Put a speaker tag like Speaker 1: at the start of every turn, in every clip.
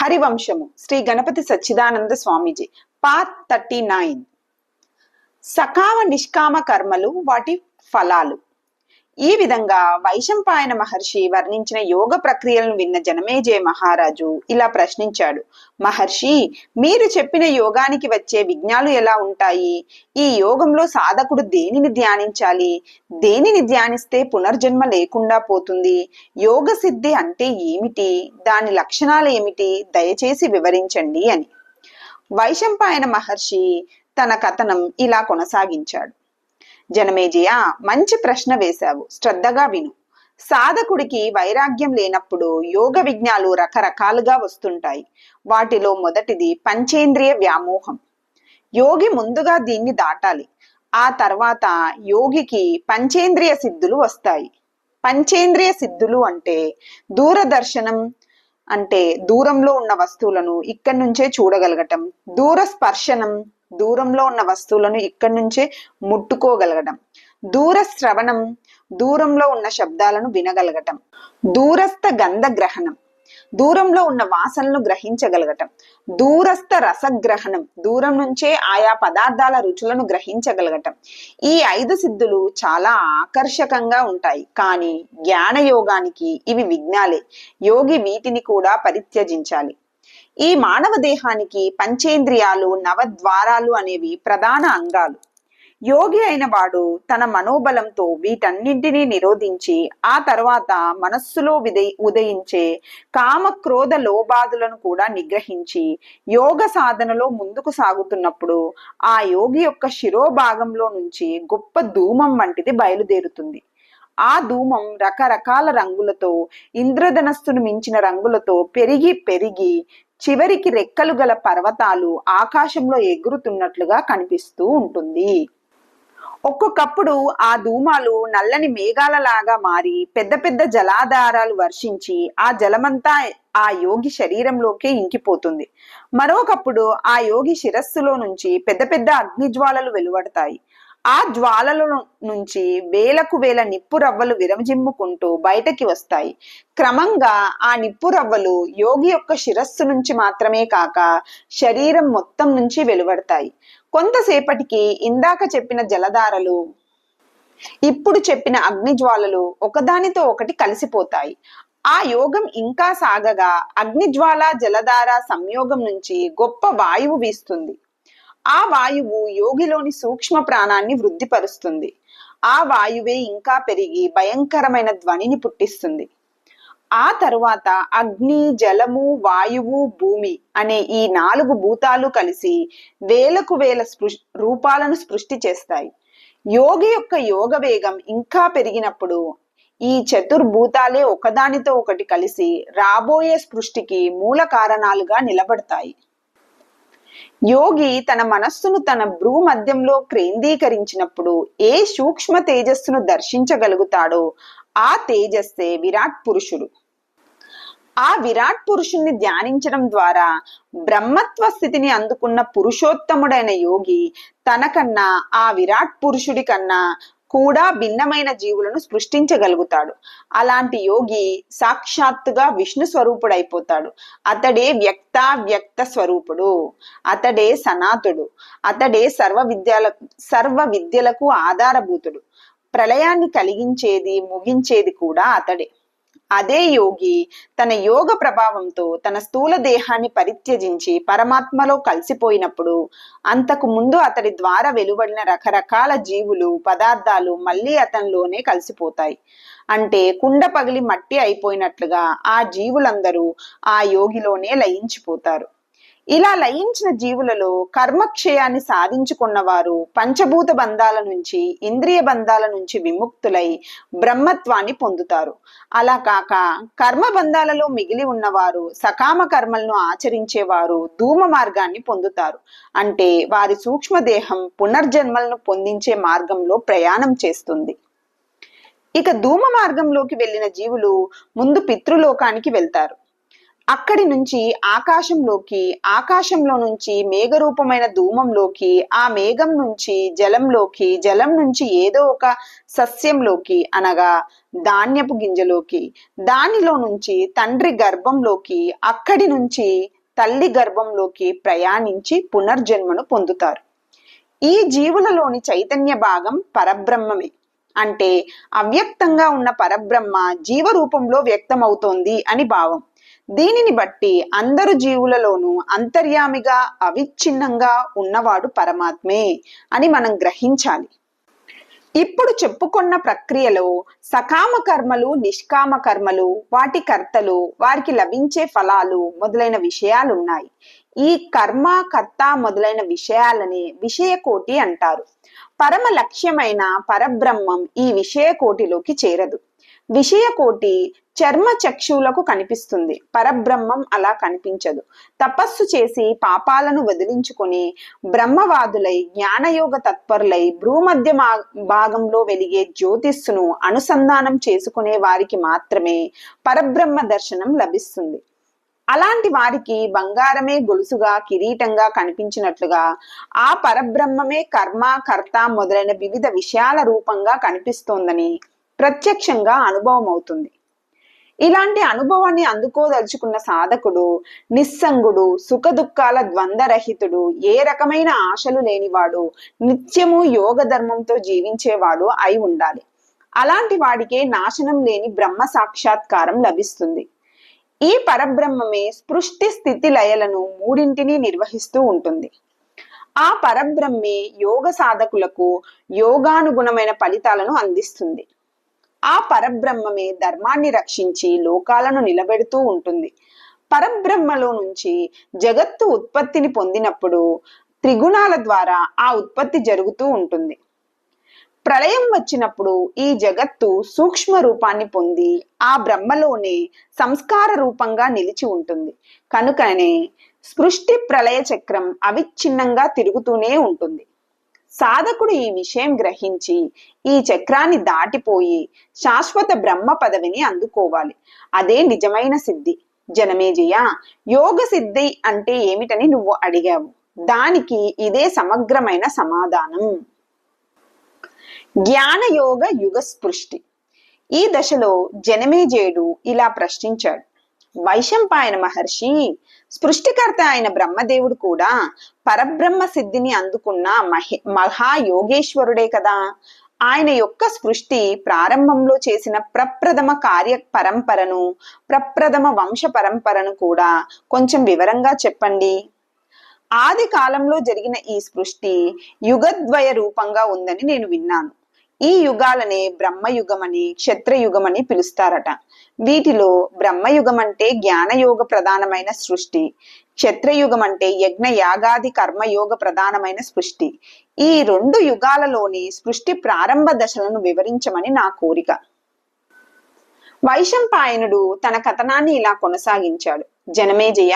Speaker 1: హరివంశము శ్రీ గణపతి సచ్చిదానంద స్వామీజీ part 39. సకామ నిష్కామ కర్మలు వాటి ఫలాలు. ఈ విధంగా వైశంపాయన మహర్షి వర్ణించిన యోగ ప్రక్రియలను విన్న జనమేజయ మహారాజు ఇలా ప్రశ్నించాడు. మహర్షి, మీరు చెప్పిన యోగానికి వచ్చే విఘ్నాలు ఎలా ఉంటాయి? ఈ యోగంలో సాధకుడు దేనిని ధ్యానించాలి? దేనిని ధ్యానిస్తే పునర్జన్మ లేకుండా పోతుంది? యోగ సిద్ధి అంటే ఏమిటి? దాని లక్షణాలు ఏమిటి? దయచేసి వివరించండి అని వైశంపాయన మహర్షి తన కథనం ఇలా కొనసాగించాడు. జనమేజయ, మంచి ప్రశ్న వేశావు, శ్రద్ధగా విను. సాధకుడికి వైరాగ్యం లేనప్పుడు యోగ విఘ్నాలు రకరకాలుగా వస్తుంటాయి. వాటిలో మొదటిది పంచేంద్రియ వ్యామోహం. యోగి ముందుగా దీన్ని దాటాలి. ఆ తర్వాత యోగికి పంచేంద్రియ సిద్ధులు వస్తాయి. పంచేంద్రియ సిద్ధులు అంటే దూరదర్శనం, అంటే దూరంలో ఉన్న వస్తువులను ఇక్కడి నుంచే చూడగలగటం. దూరస్పర్శనం, దూరంలో ఉన్న వస్తువులను ఇక్కడి నుంచే ముట్టుకోగలగటం. దూర శ్రవణం, దూరంలో ఉన్న శబ్దాలను వినగలగటం. దూరస్థ గంధ గ్రహణం, దూరంలో ఉన్న వాసనలను గ్రహించగలగటం. దూరస్థ రసగ్రహణం, దూరం నుంచే ఆయా పదార్థాల రుచులను గ్రహించగలగటం. ఈ 5 సిద్ధులు చాలా ఆకర్షకంగా ఉంటాయి. కానీ జ్ఞానయోగానికి ఇవి విఘ్నాలే. యోగి వీటిని కూడా పరిత్యజించాలి. ఈ మానవ దేహానికి పంచేంద్రియాలు, నవద్వారాలు అనేవి ప్రధాన అంగాలు. యోగి అయిన వాడు తన మనోబలంతో వీటన్నింటినీ నిరోధించి ఆ తర్వాత మనస్సులో ఉదయించే కామ క్రోధ లోబాదులను కూడా నిగ్రహించి యోగ సాధనలో ముందుకు సాగుతున్నప్పుడు ఆ యోగి యొక్క శిరోభాగంలో నుంచి గొప్ప ధూమం వంటిది బయలుదేరుతుంది. ఆ ధూమం రకరకాల రంగులతో, ఇంద్రధనస్సును మించిన రంగులతో పెరిగి పెరిగి చివరికి రెక్కలు గల పర్వతాలు ఆకాశంలో ఎగురుతున్నట్లుగా కనిపిస్తూ ఉంటుంది. ఒక్కొక్కప్పుడు ఆ ధూమాలు నల్లని మేఘాలలాగా మారి పెద్ద పెద్ద జలాధారాలు వర్షించి ఆ జలమంతా ఆ యోగి శరీరంలోకే ఇంకిపోతుంది. మరొకప్పుడు ఆ యోగి శిరస్సులో నుంచి పెద్ద పెద్ద అగ్నిజ్వాలలు వెలువడతాయి. ఆ జ్వాలల నుంచి వేలకు వేల నిప్పు రవ్వలు విరజిమ్ముకుంటూ బయటకి వస్తాయి. క్రమంగా ఆ నిప్పు రవ్వలు యోగి యొక్క శిరస్సు నుంచి మాత్రమే కాక శరీరం మొత్తం నుంచి వెలువడతాయి. కొంతసేపటికి ఇందాక చెప్పిన జలధారలు, ఇప్పుడు చెప్పిన అగ్నిజ్వాలలు ఒకదానితో ఒకటి కలిసిపోతాయి. ఆ యోగం ఇంకా సాగగా అగ్నిజ్వాల జలధార సంయోగం నుంచి గొప్ప వాయువు వీస్తుంది. ఆ వాయువు యోగిలోని సూక్ష్మ ప్రాణాన్ని వృద్ధిపరుస్తుంది. ఆ వాయువే ఇంకా పెరిగి భయంకరమైన ధ్వనిని పుట్టిస్తుంది. ఆ తరువాత అగ్ని, జలము, వాయువు, భూమి అనే ఈ 4 భూతాలు కలిసి వేలకు వేల రూపాలను సృష్టి చేస్తాయి. యోగి యొక్క యోగ వేగం ఇంకా పెరిగినప్పుడు ఈ చతుర్భూతాలే ఒకదానితో ఒకటి కలిసి రాబోయే సృష్టికి మూల కారణాలుగా నిలబడతాయి. యోగి తన మనస్సును తన భ్రూ మధ్యంలో కేంద్రీకరించినప్పుడు ఏ సూక్ష్మ తేజస్సును దర్శించగలుగుతాడో ఆ తేజస్సే విరాట్ పురుషుడు. ఆ విరాట్ పురుషుణ్ణి ధ్యానించడం ద్వారా బ్రహ్మత్వ స్థితిని అందుకున్న పురుషోత్తముడైన యోగి తనకన్నా ఆ విరాట్ పురుషుడి కన్నా కూడా భిన్నమైన జీవులను సృష్టించగలుగుతాడు. అలాంటి యోగి సాక్షాత్తుగా విష్ణు స్వరూపుడైపోతాడు. అతడే వ్యక్త స్వరూపుడు. అతడే సనాతుడు. అతడే సర్వ విద్యలకు ఆధారభూతుడు. ప్రళయాన్ని కలిగించేది, ముగించేది కూడా అతడే. అదే యోగి తన యోగ ప్రభావంతో తన స్థూల దేహాన్ని పరిత్యజించి పరమాత్మలో కలిసిపోయినప్పుడు అంతకు ముందు అతడి ద్వారా వెలువడిన రకరకాల జీవులు, పదార్థాలు మళ్ళీ అతనిలోనే కలిసిపోతాయి. అంటే కుండ పగిలి మట్టి అయిపోయినట్లుగా ఆ జీవులందరూ ఆ యోగిలోనే లయించిపోతారు. ఇలా లయించిన జీవులలో కర్మక్షయాన్ని సాధించుకున్న వారు పంచభూత బంధాల నుంచి, ఇంద్రియ బంధాల నుంచి విముక్తులై బ్రహ్మత్వాన్ని పొందుతారు. అలా కాక కర్మ బంధాలలో మిగిలి ఉన్నవారు, సకామ కర్మలను ఆచరించేవారు ధూమ మార్గాన్ని పొందుతారు. అంటే వారి సూక్ష్మదేహం పునర్జన్మలను పొందించే మార్గంలో ప్రయాణం చేస్తుంది. ఇక ధూమ మార్గంలోకి వెళ్ళిన జీవులు ముందు పితృలోకానికి వెళ్తారు. అక్కడి నుంచి ఆకాశంలోకి, ఆకాశంలో నుంచి మేఘరూపమైన ధూమంలోకి, ఆ మేఘం నుంచి జలంలోకి, జలం నుంచి ఏదో ఒక సస్యంలోకి అనగా ధాన్యపు గింజలోకి, దానిలో నుంచి తండ్రి గర్భంలోకి, అక్కడి నుంచి తల్లి గర్భంలోకి ప్రయాణించి పునర్జన్మను పొందుతారు. ఈ జీవులలోని చైతన్య భాగం పరబ్రహ్మమే. అంటే అవ్యక్తంగా ఉన్న పరబ్రహ్మ జీవరూపంలో వ్యక్తమవుతోంది అని భావం. దీనిని బట్టి అందరు జీవులలోనూ అంతర్యామిగా అవిచ్ఛిన్నంగా ఉన్నవాడు పరమాత్మే అని మనం గ్రహించాలి. ఇప్పుడు చెప్పుకున్న ప్రక్రియలో సకామ కర్మలు, నిష్కామ కర్మలు, వాటి కర్తలు, వారికి లభించే ఫలాలు మొదలైన విషయాలున్నాయి. ఈ కర్మ, కర్త మొదలైన విషయాలని విషయకోటి అంటారు. పరమ లక్ష్యమైన పరబ్రహ్మం ఈ విషయకోటిలోకి చేరదు. విషయకోటి చర్మ చక్షువులకు కనిపిస్తుంది, పరబ్రహ్మం అలా కనిపించదు. తపస్సు చేసి పాపాలను వదిలించుకొని బ్రహ్మవాదులై జ్ఞానయోగ తత్పరులై భూమధ్య భాగంలో వెలిగే జ్యోతిస్సును అనుసంధానం చేసుకునే వారికి మాత్రమే పరబ్రహ్మ దర్శనం లభిస్తుంది. అలాంటి వారికి బంగారమే గొలుసుగా, కిరీటంగా కనిపించినట్లుగా ఆ పరబ్రహ్మమే కర్మ, కర్త మొదలైన వివిధ విషయాల రూపంగా కనిపిస్తోందని ప్రత్యక్షంగా అనుభవం అవుతుంది. ఇలాంటి అనుభవాన్ని అందుకోదలుచుకున్న సాధకుడు నిస్సంగుడు, సుఖ దుఃఖాల ద్వంద్వరహితుడు, ఏ రకమైన ఆశలు లేనివాడు, నిత్యము యోగ ధర్మంతో జీవించేవాడు అయి ఉండాలి. అలాంటి వాడికే నాశనం లేని బ్రహ్మ సాక్షాత్కారం లభిస్తుంది. ఈ పరబ్రహ్మమే స్పృష్టి స్థితి లయలను మూడింటిని నిర్వహిస్తూ ఉంటుంది. ఆ పరబ్రహ్మే యోగ సాధకులకు యోగానుగుణమైన ఫలితాలను అందిస్తుంది. ఆ పరబ్రహ్మమే ధర్మాన్ని రక్షించి లోకాలను నిలబెడుతూ ఉంటుంది. పరబ్రహ్మలో నుంచి జగత్తు ఉత్పత్తిని పొందినప్పుడు త్రిగుణాల ద్వారా ఆ ఉత్పత్తి జరుగుతూ ఉంటుంది. ప్రళయం వచ్చినప్పుడు ఈ జగత్తు సూక్ష్మ రూపాన్ని పొంది ఆ బ్రహ్మలోనే సంస్కార రూపంగా నిలిచి ఉంటుంది. కనుకనే సృష్టి ప్రళయ చక్రం అవిచ్ఛిన్నంగా తిరుగుతూనే ఉంటుంది. సాధకుడు ఈ విషయం గ్రహించి ఈ చక్రాన్ని దాటిపోయి శాశ్వత బ్రహ్మ పదవిని అందుకోవాలి. అదే నిజమైన సిద్ధి. జనమేజయ, యోగ సిద్ధి అంటే ఏమిటని నువ్వు అడిగావు. దానికి ఇదే సమగ్రమైన సమాధానం. జ్ఞానయోగ యుగ స్పృష్టి. ఈ దశలో జనమేజయుడు ఇలా ప్రశ్నించాడు. వైశంపాయన మహర్షి, సృష్టికర్త అయిన బ్రహ్మదేవుడు కూడా పరబ్రహ్మ సిద్ధిని అందుకున్న మహాయోగేశ్వరుడే కదా. ఆయన యొక్క సృష్టి ప్రారంభంలో చేసిన ప్రప్రథమ కార్య పరంపరను, ప్రప్రథమ వంశ పరంపరను కూడా కొంచెం వివరంగా చెప్పండి. ఆది కాలంలో జరిగిన ఈ సృష్టి యుగద్వయ రూపంగా ఉందని నేను విన్నాను. ఈ యుగాలనే బ్రహ్మయుగమని, క్షత్రయుగమని పిలుస్తారట. వీటిలో బ్రహ్మయుగం అంటే జ్ఞానయోగ ప్రధానమైన సృష్టి, క్షత్రయుగం అంటే యజ్ఞ యాగాది కర్మయోగ ప్రధానమైన సృష్టి. ఈ రెండు యుగాలలోని సృష్టి ప్రారంభ దశలను వివరించమని నా కోరిక. వైశంపాయనుడు తన కథనాన్ని ఇలా కొనసాగించాడు. జనమేజయ,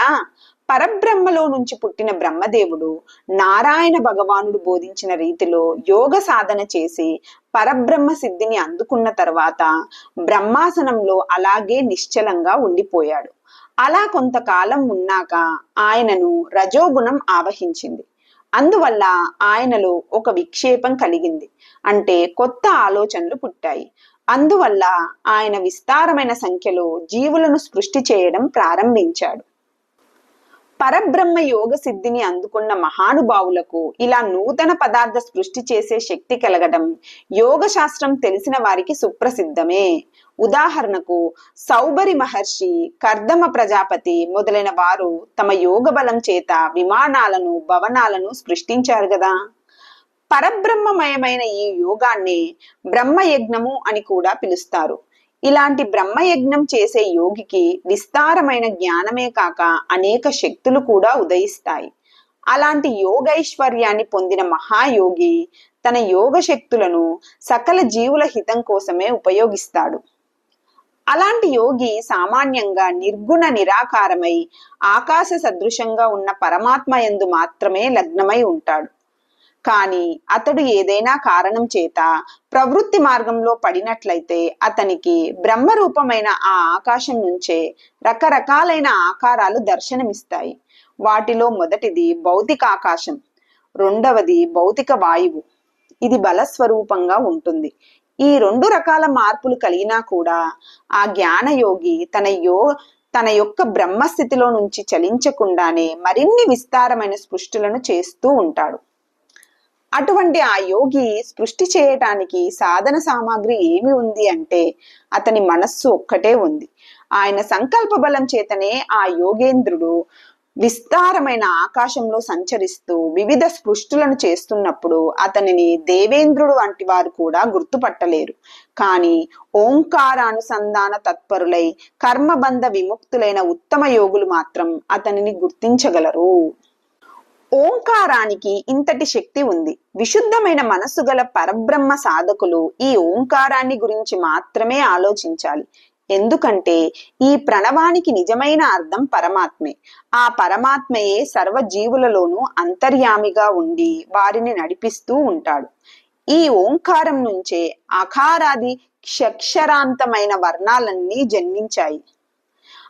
Speaker 1: పరబ్రహ్మలో నుంచి పుట్టిన బ్రహ్మదేవుడు నారాయణ భగవానుడు బోధించిన రీతిలో యోగ సాధన చేసి పరబ్రహ్మ సిద్ధిని అందుకున్న తర్వాత బ్రహ్మాసనంలో అలాగే నిశ్చలంగా ఉండిపోయాడు. అలా కొంతకాలం ఉన్నాక ఆయనను రజోగుణం ఆవహించింది. అందువల్ల ఆయనలో ఒక విక్షేపం కలిగింది. అంటే కొత్త ఆలోచనలు పుట్టాయి. అందువల్ల ఆయన విస్తారమైన సంఖ్యలో జీవులను సృష్టి చేయడం ప్రారంభించాడు. పరబ్రహ్మ యోగ సిద్ధిని అందుకున్న మహానుభావులకు ఇలా నూతన పదార్థ సృష్టి చేసే శక్తి కలగడం యోగ శాస్త్రం తెలిసిన వారికి సుప్రసిద్ధమే. ఉదాహరణకు సౌబరి మహర్షి, కర్దమ ప్రజాపతి మొదలైన వారు తమ యోగ బలం చేత విమానాలను, భవనాలను సృష్టించారు కదా. పరబ్రహ్మమయమైన ఈ యోగాన్ని బ్రహ్మయజ్ఞము అని కూడా పిలుస్తారు. ఇలాంటి బ్రహ్మయజ్ఞం చేసే యోగికి విస్తారమైన జ్ఞానమే కాక అనేక శక్తులు కూడా ఉదయిస్తాయి. అలాంటి యోగైశ్వర్యాన్ని పొందిన మహాయోగి తన యోగ శక్తులను సకల జీవుల హితం కోసమే ఉపయోగిస్తాడు. అలాంటి యోగి సామాన్యంగా నిర్గుణ నిరాకారమై ఆకాశ సదృశంగా ఉన్న పరమాత్మ యందు మాత్రమే లగ్నమై ఉంటాడు. కానీ అతడు ఏదైనా కారణం చేత ప్రవృత్తి మార్గంలో పడినట్లయితే అతనికి బ్రహ్మరూపమైన ఆ ఆకాశం నుంచే రకరకాలైన ఆకారాలు దర్శనమిస్తాయి. వాటిలో మొదటిది భౌతిక ఆకాశం, రెండవది భౌతిక వాయువు. ఇది బలస్వరూపంగా ఉంటుంది. ఈ రెండు రకాల మార్పులు కలిగినా కూడా ఆ జ్ఞానయోగి తన యొక్క బ్రహ్మస్థితిలో నుంచి చలించకుండానే మరిన్ని విస్తారమైన స్పృష్టులను చేస్తూ ఉంటాడు. అటువంటి ఆ యోగి సృష్టి చేయటానికి సాధన సామాగ్రి ఏమి ఉంది అంటే అతని మనస్సు ఒక్కటే ఉంది. ఆయన సంకల్ప బలం చేతనే ఆ యోగేంద్రుడు విస్తారమైన ఆకాశంలో సంచరిస్తూ వివిధ స్పృష్టులను చేస్తున్నప్పుడు అతనిని దేవేంద్రుడు వంటి వారు కూడా గుర్తుపట్టలేరు. కానీ ఓంకారానుసంధాన తత్పరులై కర్మబంధ విముక్తులైన ఉత్తమ యోగులు మాత్రం అతనిని గుర్తించగలరు. ఓంకారానికి ఇంతటి శక్తి ఉంది. విశుద్ధమైన మనస్సు గల పరబ్రహ్మ సాధకులు ఈ ఓంకారాన్ని గురించి మాత్రమే ఆలోచించాలి. ఎందుకంటే ఈ ప్రణవానికి నిజమైన అర్థం పరమాత్మే. ఆ పరమాత్మయే సర్వ జీవులలోనూ అంతర్యామిగా ఉండి వారిని నడిపిస్తూ ఉంటాడు. ఈ ఓంకారం నుంచే అకారాది షక్షరాంతమైన వర్ణాలన్నీ జన్మించాయి.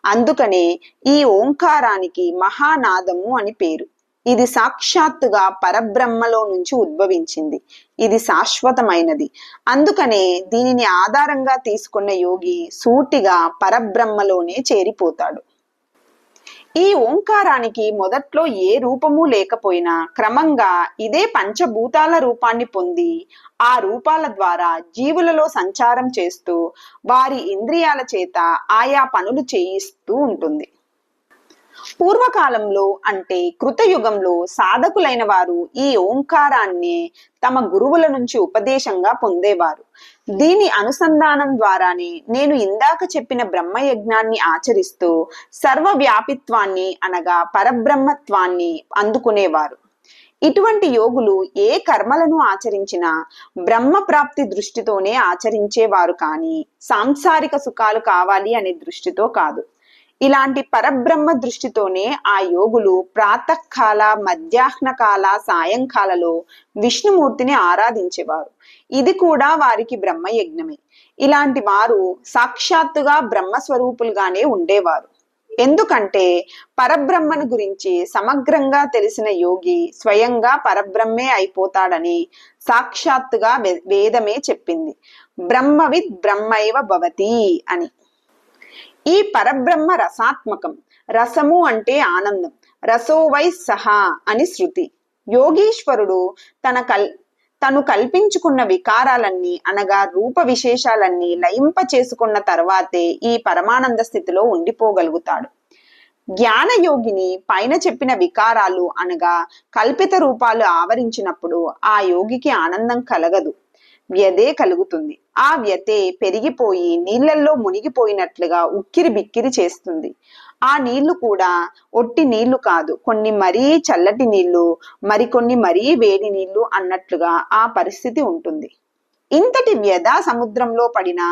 Speaker 1: అందుకనే ఈ ఓంకారానికి మహానాదము అని పేరు. ఇది సాక్షాత్తుగా పరబ్రహ్మలో నుంచి ఉద్భవించింది. ఇది శాశ్వతమైనది. అందుకనే దీనిని ఆధారంగా తీసుకున్న యోగి సూటిగా పరబ్రహ్మలోనే చేరిపోతాడు. ఈ ఓంకారానికి మొదట్లో ఏ రూపము లేకపోయినా క్రమంగా ఇదే పంచభూతాల రూపాన్ని పొంది ఆ రూపాల ద్వారా జీవులలో సంచారం చేస్తూ వారి ఇంద్రియాల చేత ఆయా పనులు చేయిస్తూ ఉంటుంది. పూర్వకాలంలో అంటే కృతయుగంలో సాధకులైన వారు ఈ ఓంకారాన్ని తమ గురువుల నుంచి ఉపదేశంగా పొందేవారు. దీని అనుసంధానం ద్వారానే నేను ఇందాక చెప్పిన బ్రహ్మయజ్ఞాన్ని ఆచరిస్తూ సర్వవ్యాపిత్వాన్ని అనగా పరబ్రహ్మత్వాన్ని అందుకునేవారు. ఇటువంటి యోగులు ఏ కర్మలను ఆచరించినా బ్రహ్మ ప్రాప్తి దృష్టితోనే ఆచరించేవారు, కానీ సాంసారిక సుఖాలు కావాలి అనే దృష్టితో కాదు. ఇలాంటి పరబ్రహ్మ దృష్టితోనే ఆ యోగులు ప్రాతకాల, మధ్యాహ్న కాల, సాయంకాలలో విష్ణుమూర్తిని ఆరాధించేవారు. ఇది కూడా వారికి బ్రహ్మయజ్ఞమే. ఇలాంటి వారు సాక్షాత్తుగా బ్రహ్మస్వరూపులుగానే ఉండేవారు. ఎందుకంటే పరబ్రహ్మను గురించి సమగ్రంగా తెలిసిన యోగి స్వయంగా పరబ్రహ్మే అయిపోతాడని సాక్షాత్తుగా వేదమే చెప్పింది. బ్రహ్మవిద్ బ్రహ్మైవ భవతి అని. ఈ పరబ్రహ్మ రసాత్మకం. రసము అంటే ఆనందం. రసోవై సహా అని శృతి. యోగీశ్వరుడు తను కల్పించుకున్న వికారాలన్నీ అనగా రూప విశేషాలన్నీ లయింప చేసుకున్న తర్వాతే ఈ పరమానంద స్థితిలో ఉండిపోగలుగుతాడు. జ్ఞానయోగిని పైన చెప్పిన వికారాలు అనగా కల్పిత రూపాలు ఆవరించినప్పుడు ఆ యోగికి ఆనందం కలగదు, వ్యధే కలుగుతుంది. ఆ వ్యతే పెరిగిపోయి నీళ్లలో మునిగిపోయినట్లుగా ఉక్కిరి బిక్కిరి చేస్తుంది. ఆ నీళ్లు కూడా ఒట్టి నీళ్లు కాదు, కొన్ని మరీ చల్లటి నీళ్లు, మరికొన్ని మరీ వేడి నీళ్లు అన్నట్లుగా ఆ పరిస్థితి ఉంటుంది. ఇంతటి వ్యధా సముద్రంలో పడిన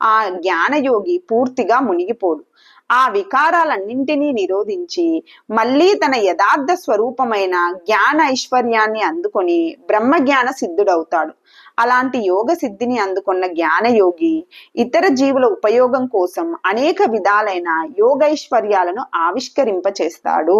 Speaker 1: ఆ జ్ఞానయోగి పూర్తిగా మునిగిపోడు. ఆ వికారాలన్నింటినీ నిరోధించి మళ్ళీ తన యథార్థ స్వరూపమైన జ్ఞాన ఐశ్వర్యాన్ని అందుకొని బ్రహ్మజ్ఞాన సిద్ధుడవుతాడు. అలాంటి యోగ సిద్ధిని అందుకున్న జ్ఞానయోగి ఇతర జీవుల ఉపయోగం కోసం అనేక విధాలైన యోగైశ్వర్యాలను ఆవిష్కరింపచేస్తాడు.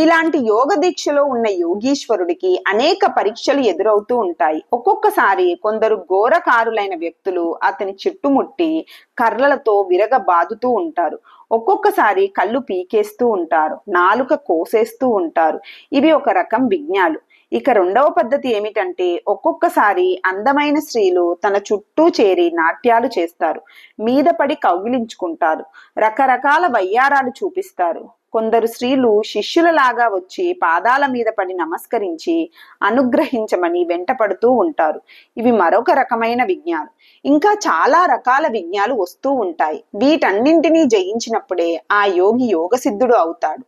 Speaker 1: ఇలాంటి యోగ దీక్షలో ఉన్న యోగీశ్వరుడికి అనేక పరీక్షలు ఎదురవుతూ ఉంటాయి. ఒక్కొక్కసారి కొందరు ఘోరకారులైన వ్యక్తులు అతని చుట్టుముట్టి కర్రలతో విరగ బాదుతూ ఉంటారు. ఒక్కొక్కసారి కళ్ళు పీకేస్తూ ఉంటారు, నాలుక కోసేస్తూ ఉంటారు. ఇవి ఒక రకం విజ్ఞాలు. ఇక రెండవ పద్ధతి ఏమిటంటే ఒక్కొక్కసారి అందమైన స్త్రీలు తన చుట్టూ చేరి నాట్యాలు చేస్తారు, మీద పడి కౌగిలించుకుంటారు, రకరకాల వయ్యారాలు చూపిస్తారు. కొందరు స్త్రీలు శిష్యులలాగా వచ్చి పాదాల మీద పడి నమస్కరించి అనుగ్రహించమని వెంటపడుతూ ఉంటారు. ఇవి మరొక రకమైన విజ్ఞాలు. ఇంకా చాలా రకాల విజ్ఞాలు వస్తూ ఉంటాయి. వీటన్నింటినీ జయించినప్పుడే ఆ యోగి యోగసిద్ధుడు అవుతాడు.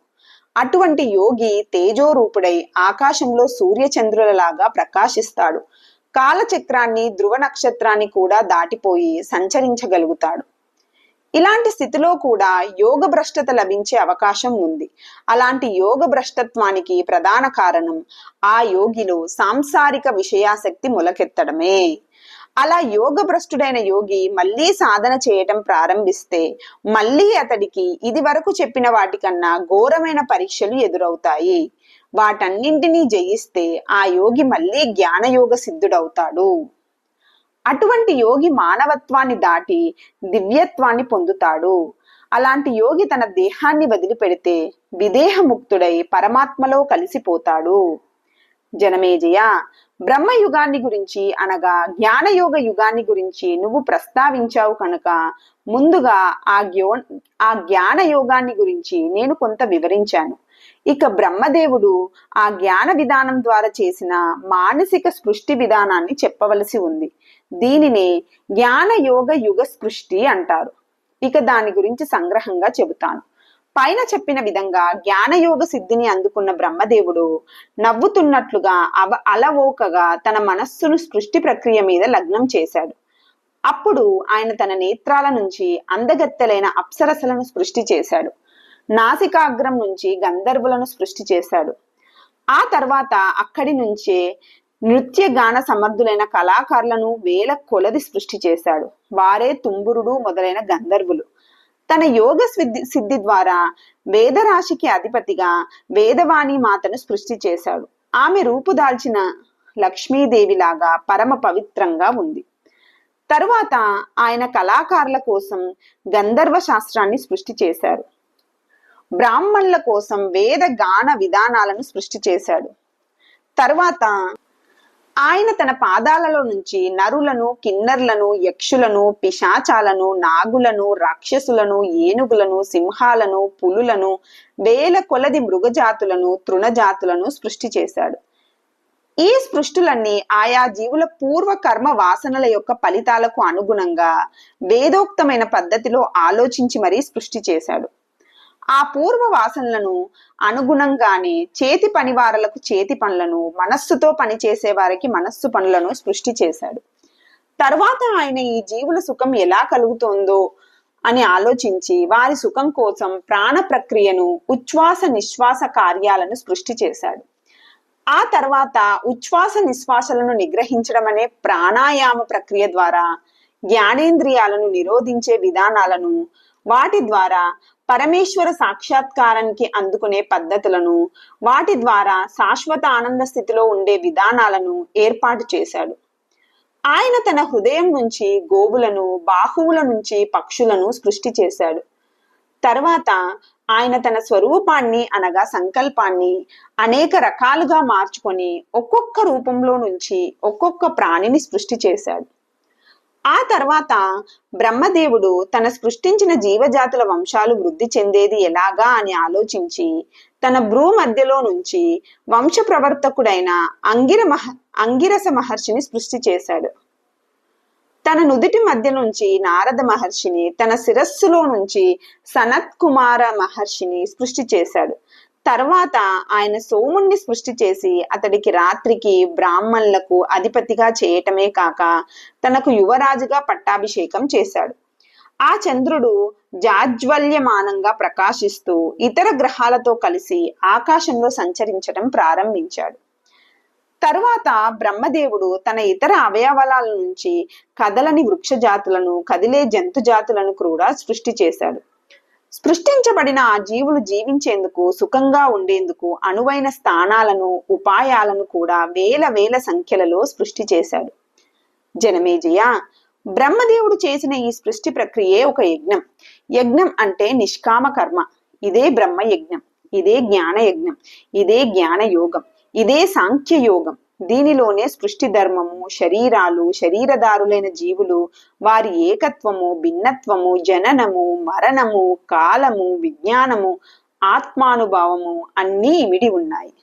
Speaker 1: అటువంటి యోగి తేజోరూపుడై ఆకాశంలో సూర్యచంద్రులలాగా ప్రకాశిస్తాడు. కాలచక్రాన్ని, ధ్రువ నక్షత్రాన్ని కూడా దాటిపోయి సంచరించగలుగుతాడు. ఇలాంటి స్థితిలో కూడా యోగ భ్రష్టత లభించే అవకాశం ఉంది. అలాంటి యోగ భ్రష్టత్వానికి ప్రధాన కారణం ఆ యోగిలో సాంసారిక విషయాసక్తి మొలకెత్తడమే. అలా యోగ భ్రష్టుడైన యోగి మళ్ళీ సాధన చేయటం ప్రారంభిస్తే మళ్ళీ అతడికి ఇది వరకు చెప్పిన వాటికన్నా ఘోరమైన పరీక్షలు ఎదురవుతాయి. వాటన్నింటినీ జయిస్తే ఆ యోగి మళ్ళీ జ్ఞానయోగ సిద్ధుడవుతాడు. అటువంటి యోగి మానవత్వాన్ని దాటి దివ్యత్వాన్ని పొందుతాడు. అలాంటి యోగి తన దేహాన్ని వదిలిపెడితే విదేహముక్తుడై పరమాత్మలో కలిసిపోతాడు. జనమేజయ, బ్రహ్మయుగాన్ని గురించి అనగా జ్ఞానయోగ యుగాన్ని గురించి నువ్వు ప్రస్తావించావు కనుక ముందుగా ఆ జ్ఞాన యోగాన్ని గురించి నేను కొంత వివరించాను. ఇక బ్రహ్మదేవుడు ఆ జ్ఞాన విధానం ద్వారా చేసిన మానసిక సృష్టి విధానాన్ని చెప్పవలసి ఉంది. దీనినే జ్ఞాన యోగ యుగ సృష్టి అంటారు. ఇక దాని గురించి సంగ్రహంగా చెబుతాను. పైన చెప్పిన విధంగా జ్ఞానయోగ సిద్ధిని అందుకున్న బ్రహ్మదేవుడు నవ్వుతున్నట్లుగా అలవోకగా తన మనస్సును సృష్టి ప్రక్రియ మీద లగ్నం చేశాడు. అప్పుడు ఆయన తన నేత్రాల నుంచి అందగత్తెలైన అప్సరసలను సృష్టి చేశాడు. నాసికాగ్రం నుంచి గంధర్వులను సృష్టి చేశాడు. ఆ తర్వాత అక్కడి నుంచే నృత్య గాన సమర్థులైన కళాకారులను వేల కొలది సృష్టి చేశాడు. వారే తుంబురుడు మొదలైన గంధర్వులు. తన యోగ సిద్ధి ద్వారా వేదరాశికి అధిపతిగా వేదవాణి మాతను సృష్టి చేశాడు. ఆమె రూపుదాల్చిన లక్ష్మీదేవిలాగా పరమ పవిత్రంగా ఉంది. తరువాత ఆయన కళాకారుల కోసం గంధర్వ శాస్త్రాన్ని సృష్టి చేశారు. బ్రాహ్మణుల కోసం వేద గాన విధానాలను సృష్టి చేశాడు. తరువాత ఆయన తన పాదాలలో నుంచి నరులను, కిన్నర్లను, యక్షులను, పిశాచాలను, నాగులను, రాక్షసులను, ఏనుగులను, సింహాలను, పులులను, వేల కొలది మృగజాతులను, తృణజాతులను సృష్టి చేశాడు. ఈ సృష్టులన్నీ ఆయా జీవుల పూర్వ కర్మ వాసనల యొక్క ఫలితాలకు అనుగుణంగా వేదోక్తమైన పద్ధతిలో ఆలోచించి మరీ సృష్టి చేశాడు. ఆ పూర్వ వాసనలను అనుగుణంగానే చేతి పనివారలకు చేతి పనులను, మనస్సుతో పనిచేసే వారికి మనస్సు పనులను సృష్టి చేశాడు. తరువాత ఆయన ఈ జీవుల సుఖం ఎలా కలుగుతోందో అని ఆలోచించి వారి సుఖం కోసం ప్రాణ ప్రక్రియను, ఉచ్ఛ్వాస నిశ్వాస కార్యాలను సృష్టి చేశాడు. ఆ తర్వాత ఉచ్ఛ్వాస నిశ్వాసలను నిగ్రహించడం అనే ప్రాణాయామ ప్రక్రియ ద్వారా జ్ఞానేంద్రియాలను నిరోధించే విధానాలను, వాటి ద్వారా పరమేశ్వర సాక్షాత్కారానికి అందుకునే పద్ధతులను, వాటి ద్వారా శాశ్వత ఆనంద స్థితిలో ఉండే విధానాలను ఏర్పాటు చేశాడు. ఆయన తన హృదయం నుంచి గోవులను, బాహువుల నుంచి పక్షులను సృష్టి చేశాడు. తర్వాత ఆయన తన స్వరూపాన్ని అనగా సంకల్పాన్ని అనేక రకాలుగా మార్చుకొని ఒక్కొక్క రూపంలో నుంచి ఒక్కొక్క ప్రాణిని సృష్టి చేశాడు. ఆ తర్వాత బ్రహ్మదేవుడు తన సృష్టించిన జీవజాతుల వంశాలు వృద్ధి చెందేది ఎలాగా అని ఆలోచించి తన భ్రూ మధ్యలో నుంచి వంశ ప్రవర్తకుడైన అంగిరస మహర్షిని సృష్టి చేశాడు. తన నుదిటి మధ్య నుంచి నారద మహర్షిని, తన శిరస్సులో నుంచి సనత్ కుమార మహర్షిని సృష్టి చేశాడు. తర్వాత ఆయన సోముణ్ణి సృష్టి చేసి అతడికి రాత్రికి బ్రాహ్మణులకు అధిపతిగా చేయటమే కాక తనకు యువరాజుగా పట్టాభిషేకం చేశాడు. ఆ చంద్రుడు జాజ్వల్యమానంగా ప్రకాశిస్తూ ఇతర గ్రహాలతో కలిసి ఆకాశంలో సంచరించడం ప్రారంభించాడు. తరువాత బ్రహ్మదేవుడు తన ఇతర అవయవాల నుంచి కదలని వృక్ష జాతులను, కదిలే జంతు జాతులను కూడా సృష్టి చేశాడు. సృష్టించబడిన ఆ జీవులు జీవించేందుకు, సుఖంగా ఉండేందుకు అనువైన స్థానాలను, ఉపాయాలను కూడా వేల వేల సంఖ్యలలో సృష్టి చేశాడు. జనమేజయ, బ్రహ్మదేవుడు చేసిన ఈ సృష్టి ప్రక్రియే ఒక యజ్ఞం. యజ్ఞం అంటే నిష్కామ కర్మ. ఇదే బ్రహ్మ యజ్ఞం, ఇదే జ్ఞాన యజ్ఞం, ఇదే జ్ఞాన యోగం, ఇదే సాంఖ్య యోగం. దీనిలోనే సృష్టి ధర్మము, శరీరాలు, శరీరదారులైన జీవులు, వారి ఏకత్వము, భిన్నత్వము, జననము, మరణము, కాలము, విజ్ఞానము, ఆత్మానుభావము అన్నీ ఇమిడి ఉన్నాయి.